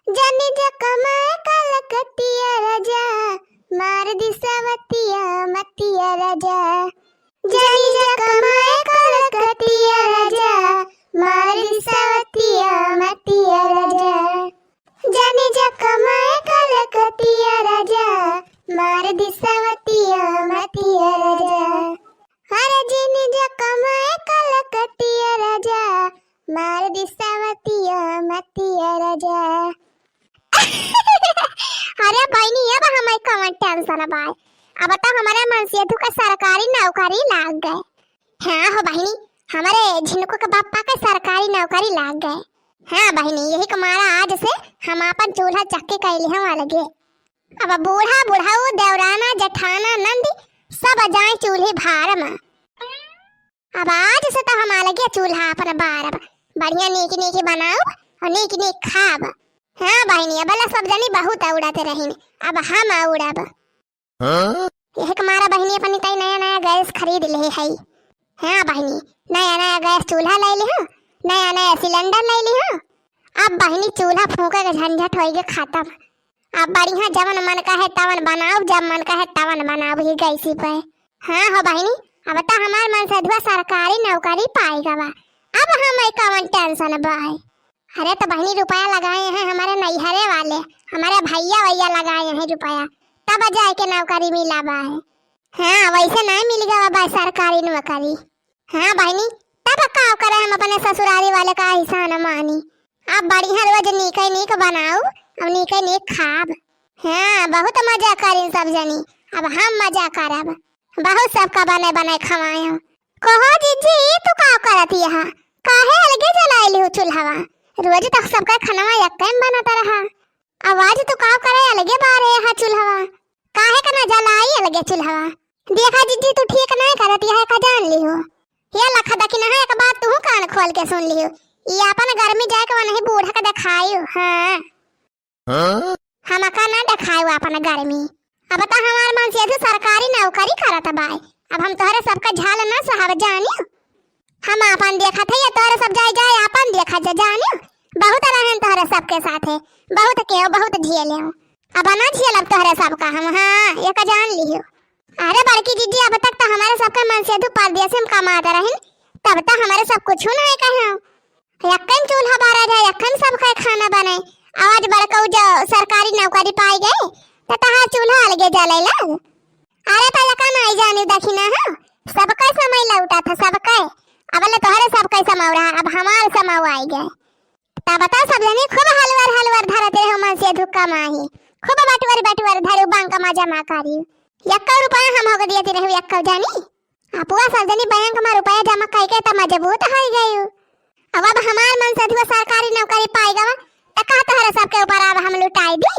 जानी जा कमाए कलकतिया राजा, मार दिसावतिया मतिया राजा। जानी जा कमाए कलकतिया राजा, मार दिसावतिया मतिया राजा। जानी जा कमाए कलकतिया राजा, मार दिसावतिया मतिया राजा। अरे जानी जा कमाए कलकतिया राजा, मार दिसावतिया मतिया राजा। अरे बहनी अब हमें कौन टेंशन बाय, अब तो हमारे मनसेधु का सरकारी नौकरी लाग गए। हाँ हो बहनी, हमारे झिनको के बापा का सरकारी नौकरी लाग गए। हाँ बहनी, यही कमारा आज से हम अपन चूल्हा चक्की कैली हम अलगे। अब बूढ़ा बुढ़ाऊ देवराना जठाना नंदी सब जाए चूल्हे भार में। अब आज से तो हम अलगे चूल्हा अपन बार बढ़िया नीक नीक बनाओ और नीक नीक खाब। हाँ बहनी, अब सब जनी बहुत उड़ाते रहीन, अब हम उड़ाब। यह हमारा बहनी अपनी कई नया नया गैस खरीद ले है। हाँ बहनी, नया नया गैस चूल्हा ले ली हो, नया नया सिलेंडर ले ली हो। अब बहनी चूल्हा फूके के झंझट होएगे खत्म। अब बढ़िया जवन मन का है तवन बनाओ, जब मन का है तवन बनाओ ही गैसी पे। हाँ हो बहनी, अब तो हमार मन से धुआ सरकारी नौकरी पाएगा बा। अब हमें कौन टेंशन बा। अरे तो बहनी रुपया लगाए हैं हमारे नैहरे वाले, हमारे भैया भैया लगाए हैं रुपया, तब जाए के नौकरी मिला बा है। हाँ वैसे नहीं मिलेगा बा सरकारी नौकरी। हाँ बहनी, तब का करे हम अपने ससुराली वाले का हिस्सा न मानी। अब बढ़िया रोज नीक नीक बनाओ और नीक नीक खाब। हाँ बहुत मजा करी सब जनी, अब हम मजा करब, बहुत सबका बने बने खवाए। कहो जीजी तू का करती है, काहे अलगे जलाइली हो चूल्हा? रोज तक सबका खाना एक टाइम बनाता रहा, आवाज तो का करे अलगे बारे है चूल्हा, काहे का ना जलाई अलगे चूल्हा? देखा जीजी तू ठीक नहीं करती है, का जान ली हो। ये लखा दकी ना है, एक बात तू कान खोल के सुन ली हो, ये अपन घर में जाके वो नहीं बूढ़ा का दिखाई। हाँ हम का ना दिखाई अपन घर में। अब तो हमार मन से सरकारी नौकरी करत बाय, अब हम तोहरे सबका झाल ना साहब जानी, हम अपन देखा थे ये तोहरे सब जाए जाए अपन देखा जा जानी। बहुत रहन तोहरे सबके साथे, बहुत के बहुत झेले हो, अब ना झेलब तोहरे सबका हम। हाँ ये का जान लियो। अरे बड़की जीजी, अब तक तो हमारे सबके मन से धु परदेश में कमाते रहन, तब तक हमारे सब कुछ नहीं कहे। यक्कन चूल्हा बारा जाए, यक्कन सब खाना बने, आज बड़का जो सरकारी नौकरी पाई गए तो तहां चूल्हा अलगे जले लग। अरे पहले का नहीं जानी दखिना है, सबका समय लौटा था सबका, अब ले तोहरे सबका समय रहा, अब हमारे समय आई गए। तब बता सब जनी खूब हलवर हलवर धरते हो मन से धुक्का माही, खूब बटवर बटवर धरू बैंक में जमा करी। 1 रुपया हम होग दिए रहे 1 जानी, अपुआ सब जनी बैंक में रुपया जमा करके त मजबूत हो गई। अब हमार मन से धुआ सरकारी नौकरी पाई गवा त का तोहरे सबके ऊपर अब हम लुटाई दी।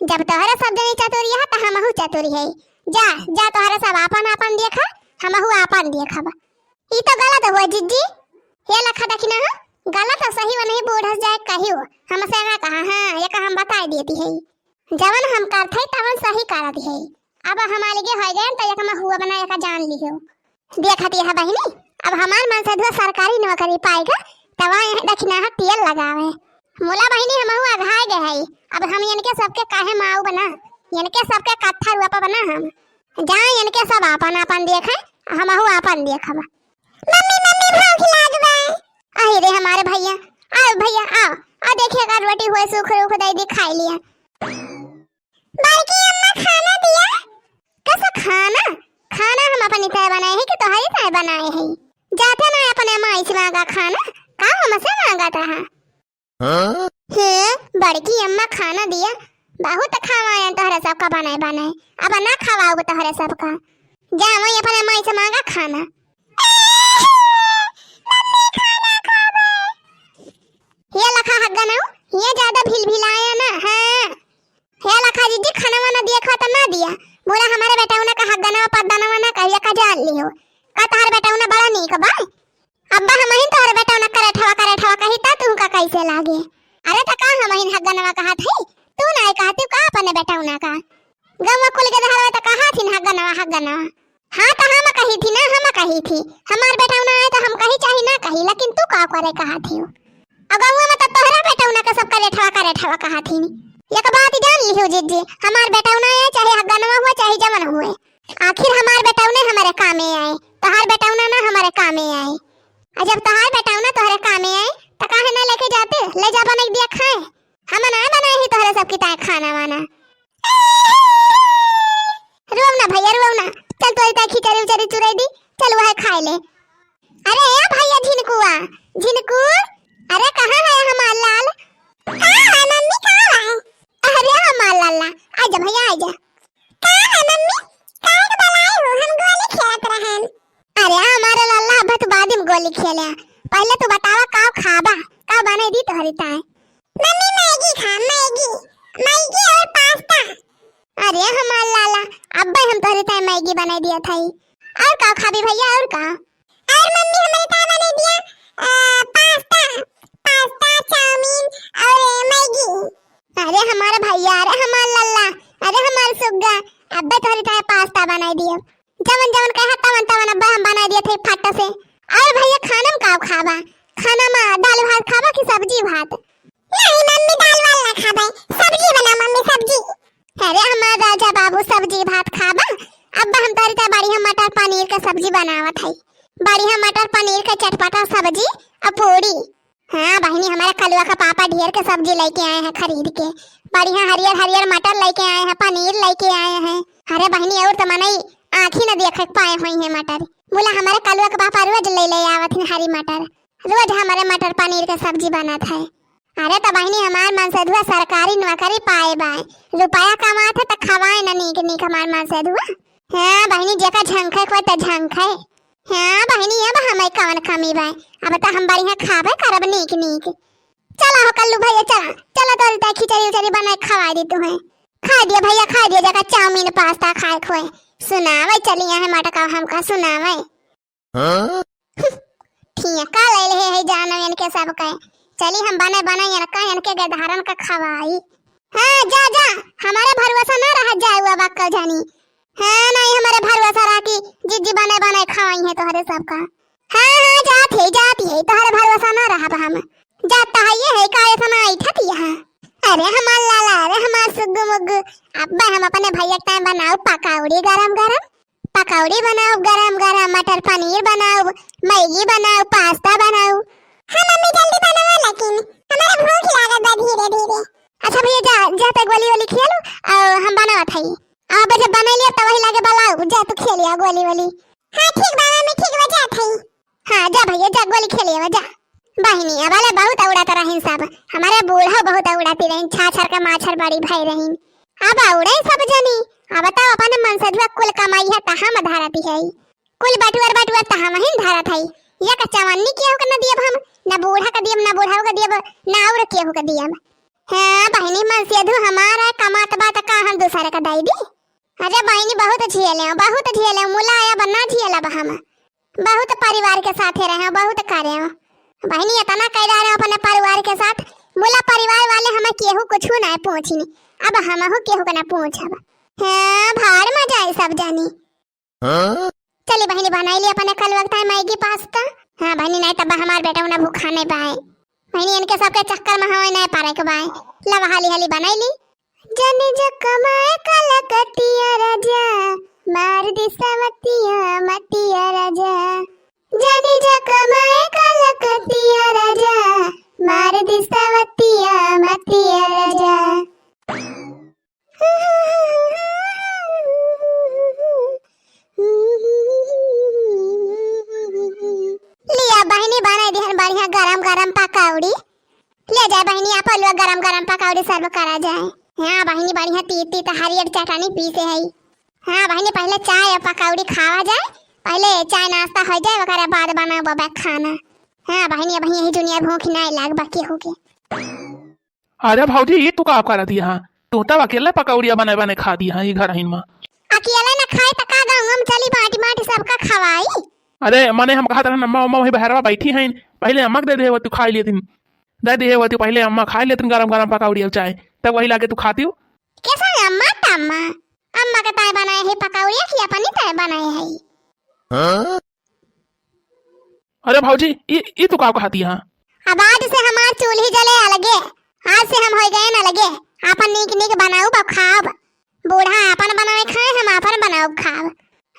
जब तोहरे सब जनी चतुरी है त हमहु चतुरी है, जा जा तोहरे सब अपन अपन देखा, हमहु अपन देखब। ई तो गलत हुआ जीजी, ये लखा दखिना है गलत है सही नहीं बूढ़ा जाए कहियो हमसे ना कहा। हाँ ये का हम बता देती है, जवन हम करते तवन सही करत है। अब हमारे के हो गए तो ये का हुआ बना ये का जान लियो। देखती है बहनी, अब हमार मन से सरकारी नौकरी पाएगा तवा यह दखिना है तेल लगावे। मोला बहनी हमहु अघाए गए है, अब हम इनके सबके काहे माऊ बना, इनके सबके कत्था रूप बना, हम जाए इनके सब अपन अपन देखे, हमहु अपन देखब। मम्मी मम्मी भूख लाग बा। आई रे हमारे भैया, आओ भैया आओ, आ देखिए का रोटी हुए सूख रूख दे दी खाई लिया। बड़की अम्मा खाना दिया? कैसा खाना? खाना हम अपनी तरह बनाए हैं कि तुम्हारी तरह बनाए हैं? जाते ना अपने माई से मांगा खाना, का हमसे मांगा था? हाँ? बड़की अम्मा खाना दिया, बहुत खावाए तोहरे सबका बनाए बनाए, अब ना खवाओगे तोहरे सबका, जा वही अपने माई से मांगा खाना। ये लखा हग्गा ना, ये ज्यादा भिलभिलाया ना। हाँ ये लखा जीजी खाना वाना देखा तो ना दिया, बोला हमारे बेटा उन्हें का हग्गा ना पद्दा ना कहिया का जान लियो, का तार बेटा उन्हें बड़ा नहीं का बा। अब्बा हम ही तोहरे बेटा उन्हें करे ठवा कही ता तू का कैसे लागे? अरे तो का हम ही हग्गा ना कहा थे, तू नहीं कहती का अपने बेटा उन्हें का गवा कुल के धरवा तो कहा थी हग्गा ना। हाँ तो हम कही थी ना, हम कही थी हमार बेटा उन्हें आए तो हम कही चाहे ना कही, लेकिन तू का करे कहा थी? अगवा में तो तोहरा बेटा उन्हें का सब करे रेठवा का रेठवा कहा थी। एक बात जान लियो जीजी, हमार बेटा ना आए चाहे हगनवा हुआ चाहे जमन हुए, आखिर हमार बेटा ने हमारे कामे आए, तहार बेटा ना हमारे कामे आए। और जब तहार बेटा ना तोहरे कामे आए तो काहे ना लेके जाते, ले जा बना दिया खाए। हम ना बनाए ही तोहरे सब की ताए खाना वाना। रोव ना भैया रोव ना, चल तो इता खिचड़ी उचड़ी चुराई दी, चल वह खाए ले। अरे ए भैया झिनकुआ, झिनकू अरे कहां है हमार लाल? हां है मम्मी कहां है? अरे हमार लाला आजा भैया आजा। कहां है मम्मी? काहे के बुलाए हो? हम गोली खेलत रहन। अरे हमारा लाला अब तो बाद में गोली खेले, पहले तो बतावा का खाबा, का बने दी तोहरी ताए? मम्मी मैगी खा, मैगी मैगी और पास्ता। अरे हमार लाला अब्बा हम तोहरे ताए मैगी बना दिया था। और का खाबी भैया और का? और मम्मी हमारे ताए बना दिया पास्ता, पास्ता चाउमीन और मैगी। अरे हमारा भैया, अरे हमार लाला, अरे हमार सुग्गा, अब्बा तोहरे ताए पास्ता बना दिया। जवन जवन कहा तवन तवन अब्बा हम बना दिया थे फट से। और भैया खाना में का खाबा? खाना में दाल भात खाबा कि सब्जी भात? नहीं मम्मी दाल वाल ना खाबे, सब्जी बना मम्मी सब्जी। अरे हमारा राजा बाबू सब्जी भात खाबा। अब्बा हम तोरी ता बढ़िया मटर पनीर का सब्जी बनावत है, बढ़िया मटर पनीर का चटपटा सब्जी और पूरी। हाँ बहनी हमारे कलुआ का पापा ढेर के सब्जी लेके आए हैं खरीद के, बढ़िया हरियर हरियर मटर लेके आए हैं, पनीर लेके आए हैं। अरे बहनी और तो मनई आँखी न देख पाए हुई है मटर। बोला हमारे कलुआ का पापा रोज ले आवत है हरी मटर, रोज हमारे मटर पनीर का सब्जी बनत है। अरे तो बहनी हमार मन से धुआ सरकारी नौकरी पाए बाय, रुपया कमात है तो खवाए न नीक नीक हमार मन से धुआ। हाँ बहनी जेका झंखे कोई तो झंखे। हाँ बहनी अब हमें कवन कमी बाय, अब तो हम बढ़िया खाबे करब नीक नीक। चला हो कल्लू भैया चला, चला तो रिता खिचड़ी उचड़ी बना खवा दी तू है। खा दिया भैया खा दिया, जेका चाउमीन पास्ता खाए खोए। सुनावे चली है मटका हमका सुनावे। ठीक ले ले है जानो इनके सब कहे, चली हम बने बने इनका इनके गधारन का खवाई। हाँ जा जा, हमारे भरोसा ना रह जाए हुआ बक्का जानी। हाँ नहीं हमारे भरोसा रहा कि जिज्जी बने बने खवाई है तोहरे सबका। हाँ हाँ जाती है तोहरे भरोसा ना रहा हम जाता है ये का इतना आई था यहाँ। अरे हमार लाला, अरे हमार सुग्गू मुग्गू, अब्बा हम अपने भैया टाइम बनाओ पकौड़ी गरम गरम, पकौड़ी बनाओ गरम गरम, मटर पनीर बनाओ, मैगी बनाओ, पास्ता बनाओ। हाँ मम्मी जल्दी बनाओ लेकिन हमारे भूख लागत बा धीरे धीरे। अच्छा भैया जा जा तक गोली वाली खेलो और हम बनावत हई। अब जब बना लिया तो वही लागे बनाओ, जा तू खेलिया गोली वाली। हां ठीक बा मम्मी ठीक बा जात हई। हां जा भैया जा गोली खेलिया जा। बहनी वाले बहुत उड़ाता रहिन सब, हमारे बूढ़ा बहुत उड़ाती रहिन, छाछर का माछर बड़ी भाई रहिन। अब उड़े सब जनी, अब बताओ अपने मन से धुआ कुल कमाई है तहा में धारती है, कुल बटुअर बटुअर तहा में धारत है। ये का चवन्नी के हो के न दियब हम, न बूढ़ा का दियब, न बूढ़ा का दियब, न और के हो के दियब। हां बहनी मन से धु हमारा कमात बात का हम दूसरे का दाई दी। अरे बहनी बहुत झेले मुलाया बना झेला हम, बहुत परिवार के साथ रहे, बहुत करे बहनी इतना कह रहे अपने परिवार के साथ। मुला परिवार वाले हमें केहू कुछ ना पूछी, अब हम हो केहू के ना पूछब। हां भाड़ में जाए सब जानी। चली बहनी बनाई ली अपने कल वक्त है मैगी पास्ता। हां बहनी नहीं तब हमार बेटा उन्हें भूखा नहीं पाए, बहनी इनके सबके चक्कर में होए नहीं पारे के बाय लव हाली हाली बनाई ली। जने जो कमाए कलकतिया राजा, मार दी सवतिया मतिया राजा, जने जो कमाए कलकतिया राजा, मार दी सवतिया मतिया राजा। लिया बहनी बनाई दिहन बढ़िया गरम गरम पकौड़ी, ले जाए बहनी आप लोग गरम गरम पकौड़ी सर्व करा जाए। हाँ बहनी बढ़िया तीत तीत हरियर चटनी पीसे है। हाँ बहनी पहले चाय और पकौड़ी खावा जाए, पहले चाय नाश्ता हो जाए ओकरे बाद बनाओ बाबा खाना। हाँ बहनी अब यही दुनिया भूख नहीं लाग बाकी हो के। अरे भौजी ये तू का करा दिया? हाँ तू तब अकेला पकौड़िया बने बने खा दिया ये घर हिन में। अकेला ना खाए त का गांव में चली बाटी बाटी सबका खवाई। अरे मने हम कहा था अम्मा अम्मा वही बहरवा बैठी हैं, पहले अम्मा दे दे तू खा लेती, दे दे तू पहले अम्मा खा लेती गरम गरम पकौड़ी और चाय, तब वही लाके तू खाती हो। कैसा अम्मा तम्मा अम्मा का ताय बनाए है पकौड़िया कि अपनी ताय बनाए है? अरे भौजी ये तू का खाती है? अब आज से हमार चूल्ही जले अलगे आज से हम हो गए ना लगे अपन नीक नीक बनाऊ बा खाब। बूढ़ा अपन बनाए खाए हम अपन बनाऊ खाब।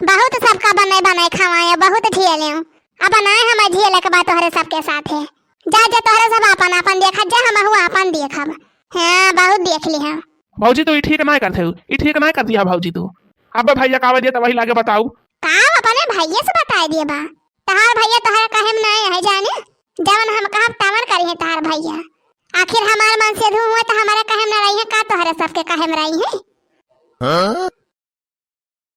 बहुत सबका बनाए बनाए खवाए बहुत झेले अब बनाए हम झेले के बात तोहरे सबके साथ है। जा जा तोहरे सब अपन अपन देखा जा हम हुआ अपन देखब। हां बहुत देख ली हम। भौजी तो ठीक नहीं करते हो, ई ठीक नहीं कर दिया भौजी तू। अब भैया का वजह तो वही लागे बताऊ का अपने भैया से बता दिए बा। तहार भैया तोहरा कहे में नहीं है जाने जवन हम कहब तमन करी है तहार भैया। आखिर हमार मन से धू हुए तो हमारे कहे में रही है का तोहरे सबके कहे में रही है।